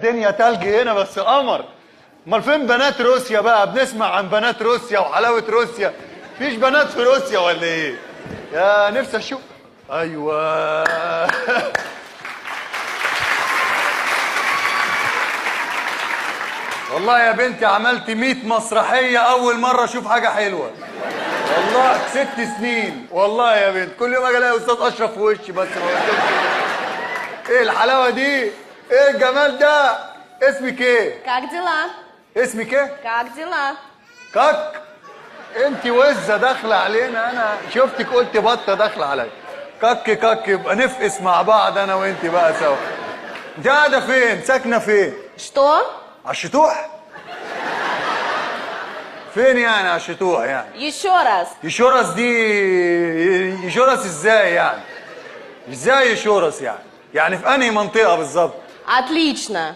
الدنيا تلج هنا بس قمر. امال فين بنات روسيا بقى؟ بنسمع عن بنات روسيا وحلاوه روسيا، مفيش بنات في روسيا ولا ايه؟ يا نفسي اشوف. ايوه والله يا بنتي عملت 100 مسرحيه، اول مره اشوف حاجه حلوه والله. 6 سنين والله يا بنت، كل يوم اجي الاقي استاذ اشرف في وشي بس ما قلتلكش. ايه الحلاوه دي؟ ايه الجمال ده؟ اسمك ايه؟ Как дела? اسمك ايه؟ Как дела? كك. انت وزه داخله علينا، انا شفتك قلت بطه داخله عليا. كك كك، يبقى نفقس مع بعض انا وانت بقى سوا. انت قاعده فين؟ ساكنه فين؟ Что? على الشطوح؟ فين يعني على الشطوح يعني؟ Еще раз. يشورس دي يشورس ازاي يعني؟ ازاي يشورس يعني؟ يعني في انهي منطقه بالظبط؟ Отлично.